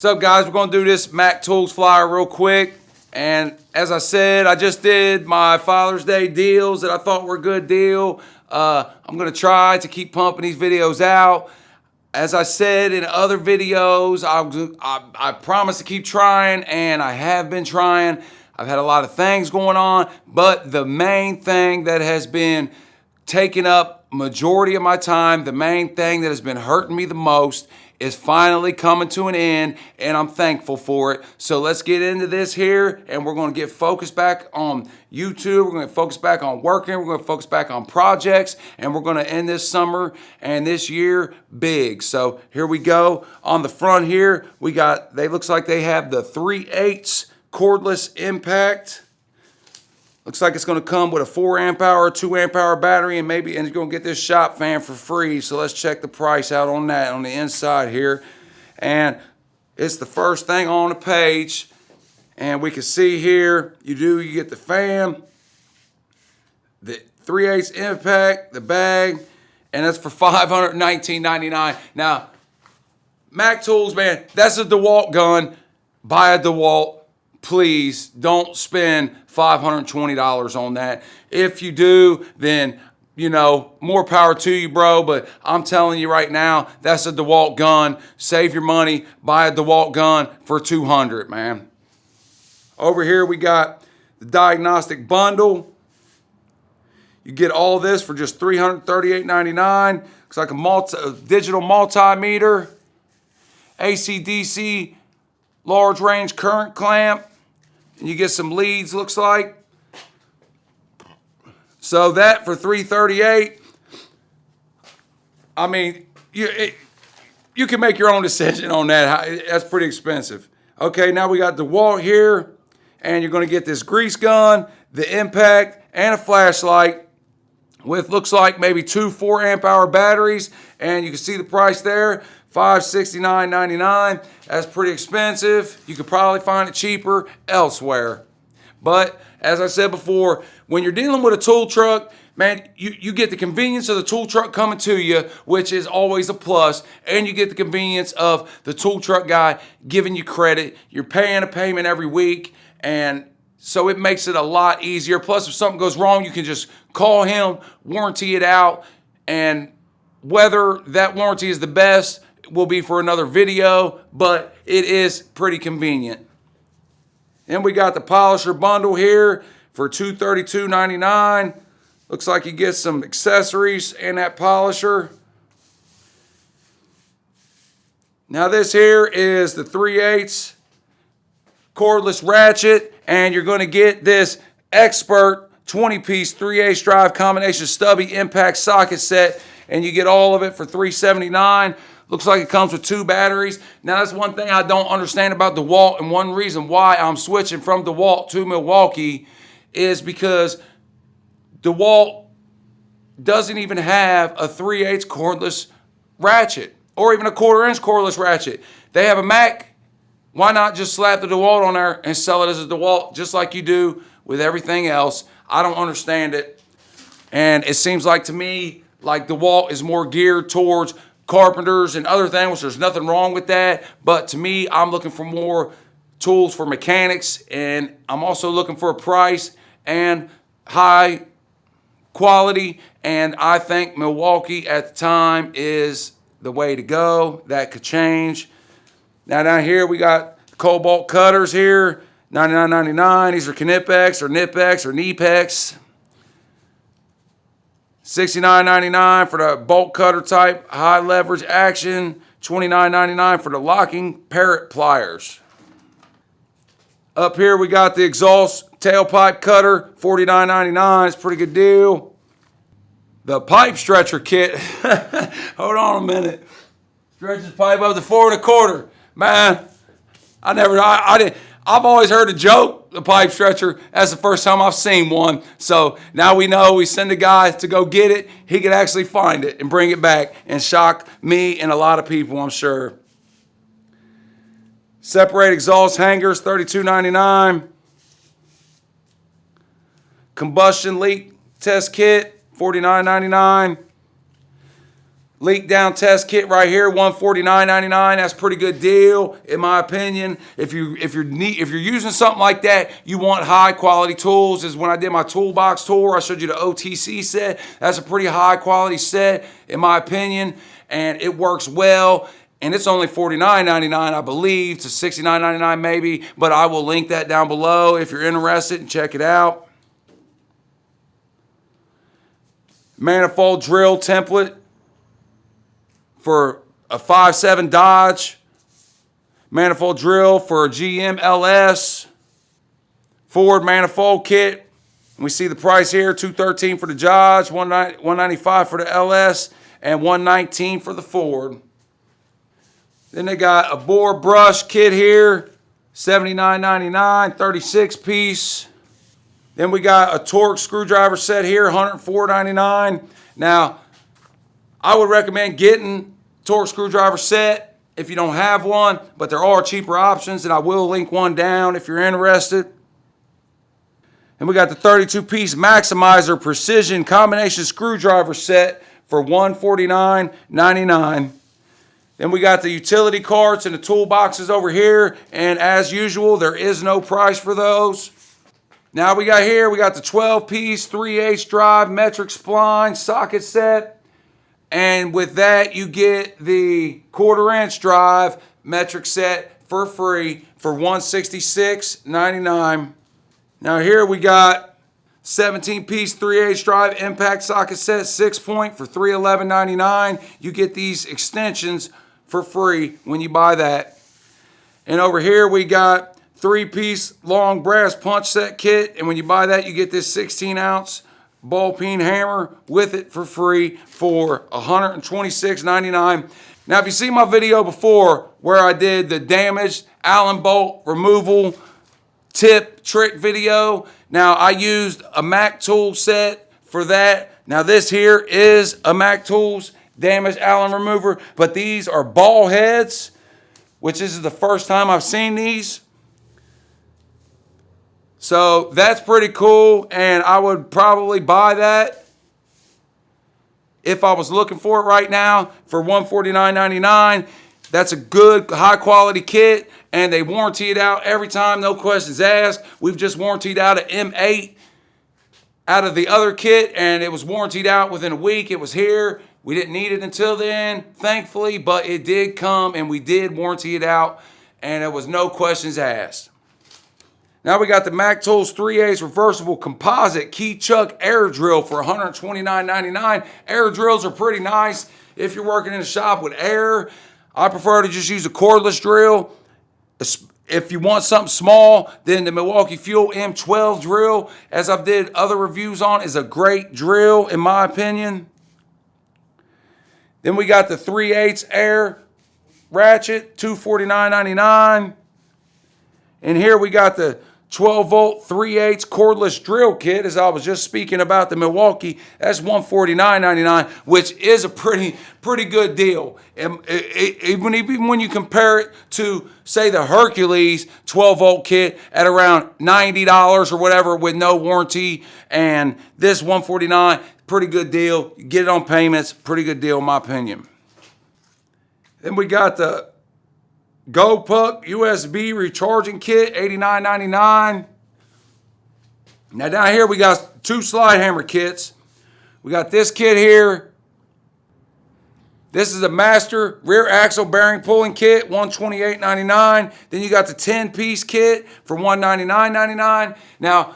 What's up, guys? We're going to do this Mac Tools flyer real quick. And as I said, I just did my Father's Day deals that I thought were a good deal. I'm going to try to keep pumping these videos out. As I said in other videos, I promise to keep trying, and I have been trying. I've had a lot of things going on, but the main thing that has been taking up majority of my time, the main thing that has been hurting me the most is finally coming to an end, and I'm thankful for it. So let's get into this here, and we're going to get focused back on YouTube. We're going to focus back on working. We're going to focus back on projects, and we're going to end this summer and this year big. So here we go. On the front here, we got, looks like they have the 3/8 cordless impact. Looks like it's going to come with a 4 amp hour, 2 amp hour battery, and it's going to get this shop fan for free. So let's check the price out on that on the inside here. And it's the first thing on the page. And we can see here, you get the fan, the 3/8 impact, the bag, and that's for $519.99. Now, Mac Tools, man, that's a Dewalt gun. Buy a Dewalt. Please don't spend $520 on that. If you do, then, you know, more power to you, bro. But I'm telling you right now, that's a Dewalt gun. Save your money. Buy a Dewalt gun for $200, man. Over here, we got the Diagnostic Bundle. You get all this for just $338.99. Looks like a digital multimeter, AC/DC large range current clamp, and you get some leads, looks like. So that for $338, I mean, you can make your own decision on that. That's pretty expensive. Okay, now we got DeWalt here, and you're going to get this grease gun, the impact, and a flashlight with, looks like, maybe 2 4 amp hour batteries, and you can see the price there. $569.99. That's pretty expensive. You could probably find it cheaper elsewhere. But as I said before, when you're dealing with a tool truck, man, you get the convenience of the tool truck coming to you, which is always a plus, and you get the convenience of the tool truck guy giving you credit. You're paying a payment every week, and so it makes it a lot easier. Plus, if something goes wrong, you can just call him, warranty it out, and whether that warranty is the best will be for another video, but it is pretty convenient. Then we got the polisher bundle here for $232.99. Looks like you get some accessories and that polisher. Now this here is the 3/8 Cordless Ratchet, and you're going to get this expert 20-piece 3/8 drive combination stubby impact socket set, and you get all of it for $379. Looks like it comes with 2 batteries. Now, that's one thing I don't understand about DeWalt, and one reason why I'm switching from DeWalt to Milwaukee is because DeWalt doesn't even have a 3/8 cordless ratchet or even a 1/4-inch cordless ratchet. They have a Mac. Why not just slap the DeWalt on there and sell it as a DeWalt just like you do with everything else? I don't understand it. And it seems like to me like DeWalt is more geared towards carpenters and other things, which there's nothing wrong with that. But to me, I'm looking for more tools for mechanics, and I'm also looking for a price and high quality. And I think Milwaukee at the time is the way to go. That could change. Now down here we got Cobalt cutters here, $99.99. These are Knipex or Knipex or Knipex. $69.99 for the bolt cutter type, high leverage action. $29.99 for the locking parrot pliers. Up here we got the exhaust tailpipe cutter, $49.99. It's a pretty good deal. The pipe stretcher kit. Hold on a minute. Stretches pipe up to 4 1/4. Man, I've always heard a joke, the pipe stretcher. That's the first time I've seen one. So now we know, we send a guy to go get it. He could actually find it and bring it back and shock me and a lot of people, I'm sure. Separate exhaust hangers, $32.99. Combustion leak test kit, $49.99. leak down test kit right here, $149.99. That's a pretty good deal in my opinion. If you're using something like that, you want high quality tools. Is when I did my toolbox tour, I showed you the OTC set. That's a pretty high quality set in my opinion, and it works well. And it's only $49.99, I believe, to $69.99 maybe. But I will link that down below if you're interested and check it out. Manifold drill template for a 5.7 Dodge. Manifold drill for a GM LS. Ford manifold kit. And we see the price here, $213 for the Dodge, $195 for the LS, and $119 for the Ford. Then they got a bore brush kit here, $79.99, 36 piece. Then we got a Torx Screwdriver Set here, $104.99. Now, I would recommend getting Torx Screwdriver Set if you don't have one, but there are cheaper options, and I will link one down if you're interested. And we got the 32-piece Maximizer Precision Combination Screwdriver Set for $149.99. Then we got the utility carts and the toolboxes over here, and as usual, there is no price for those. Now we got the 12-piece 3/8 drive metric spline socket set, and with that you get the 1/4-inch drive metric set for free for $166.99. Now here we got 17-piece 3/8 drive impact socket set 6-point for $311.99. You get these extensions for free when you buy that. And over here we got 3-piece long brass punch set kit, and when you buy that you get this 16-ounce ball peen hammer with it for free for $126.99. Now if you see my video before where I did the damaged Allen bolt removal tip trick video, now I used a Mac tool set for that. Now this here is a Mac Tools damaged Allen remover, but these are ball heads, which this is the first time I've seen these. So that's pretty cool, and I would probably buy that if I was looking for it right now for $149.99. That's a good high quality kit, and they warranty it out every time, no questions asked. We've just warrantied out an M8 out of the other kit, and it was warrantied out within a week. It was here. We didn't need it until then, thankfully, but it did come, and we did warranty it out, and there was no questions asked. Now we got the Mac Tools 3/8 reversible composite key chuck air drill for $129.99. Air drills are pretty nice if you're working in a shop with air. I prefer to just use a cordless drill. If you want something small, then the Milwaukee Fuel M12 drill, as I've did other reviews on, is a great drill in my opinion. Then we got the 3/8 air ratchet, $249.99. And here we got the 12-volt 3/8 cordless drill kit, as I was just speaking about the Milwaukee. That's $149.99, which is a pretty good deal. Even when you compare it to, say, the Hercules 12-volt kit at around $90 or whatever with no warranty, and this $149, pretty good deal. You get it on payments, pretty good deal in my opinion. Then we got the GoPuck USB recharging kit, $89.99. Now down here we got 2 Slidehammer kits. We got this kit here. This is a master rear axle bearing pulling kit, $128.99. Then you got the 10-piece kit for $199.99. Now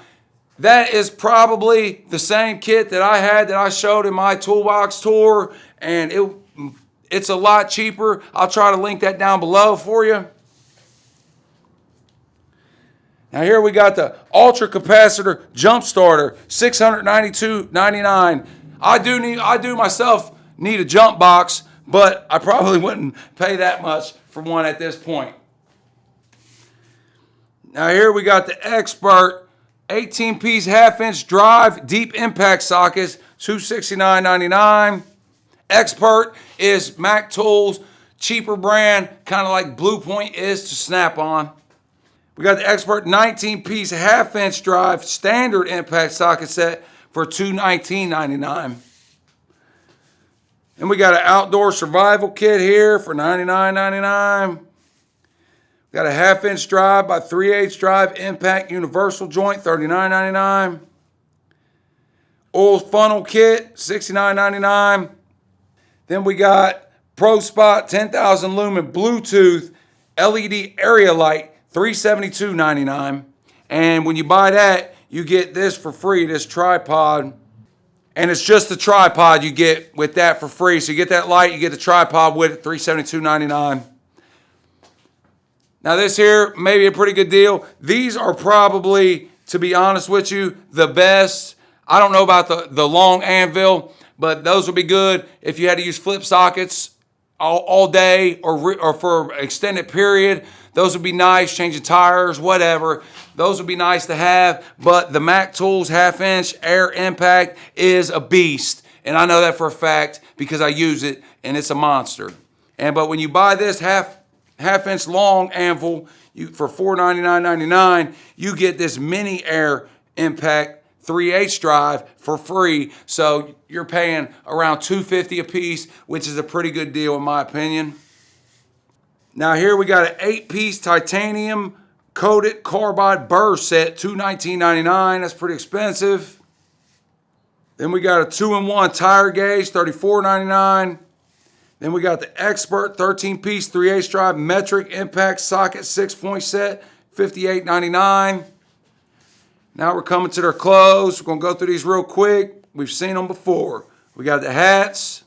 that is probably the same kit that I had that I showed in my toolbox tour, and it's a lot cheaper. I'll try to link that down below for you. Now here we got the ultra capacitor jump starter, $692.99. I do myself need a jump box, but I probably wouldn't pay that much for one at this point. Now here we got the Expert 18-piece half-inch drive deep impact sockets, $269.99. Expert is Mac Tools, cheaper brand, kind of like Blue Point is to Snap-on. We got the Expert 19-piece half-inch drive standard impact socket set for $219.99. Then we got an outdoor survival kit here for $99.99. Got a 1/2-inch drive by 3/8 drive impact universal joint, $39.99. Oil funnel kit, $69.99. Then we got Pro Spot 10,000 lumen Bluetooth LED area light, $372.99. And when you buy that, you get this for free, this tripod. And it's just the tripod you get with that for free. So you get that light, you get the tripod with it, $372.99. Now this here may be a pretty good deal. These are probably, to be honest with you, the best. I don't know about the long anvil, but those would be good if you had to use flip sockets all day or for an extended period. Those would be nice, changing tires, whatever. Those would be nice to have, but the Mac Tools 1/2-inch air impact is a beast. And I know that for a fact because I use it and it's a monster. But when you buy this half-inch long anvil for $499.99, you get this mini air impact 3/8 drive for free. So you're paying around $250 a piece, which is a pretty good deal in my opinion. Now here we got an 8-piece titanium coated carbide burr set, $219.99. That's pretty expensive. Then we got a 2-in-1 tire gauge, $34.99. Then we got the Expert 13-piece 3/8 drive metric impact socket 6-point set, $58.99. Now we're coming to their clothes. We're going to go through these real quick. We've seen them before. We got the hats,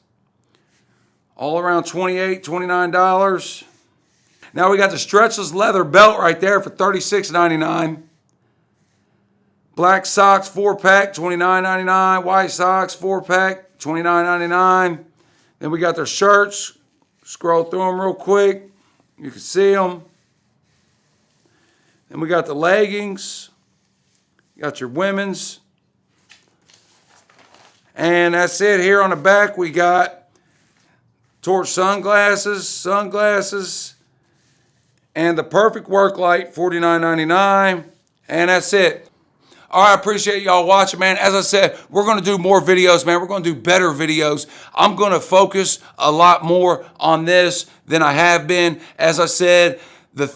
all around $28, $29. Now we got the stretchless leather belt right there for $36.99. Black socks 4-pack, $29.99. White socks 4-pack, $29.99. Then we got their shirts. Scroll through them real quick. You can see them. Then we got the leggings. You got your women's. And that's it. Here on the back we got Torch sunglasses, and the perfect work light, $49.99. And that's it. All right, I appreciate y'all watching, man. As I said, we're going to do more videos, man. We're going to do better videos. I'm going to focus a lot more on this than I have been. As I said, the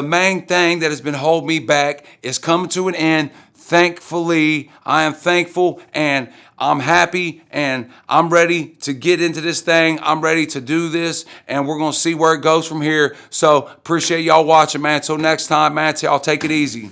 main thing that has been holding me back is coming to an end. Thankfully, I am thankful and I'm happy and I'm ready to get into this thing. I'm ready to do this and we're going to see where it goes from here. So appreciate y'all watching, man. Until next time, man, y'all take it easy.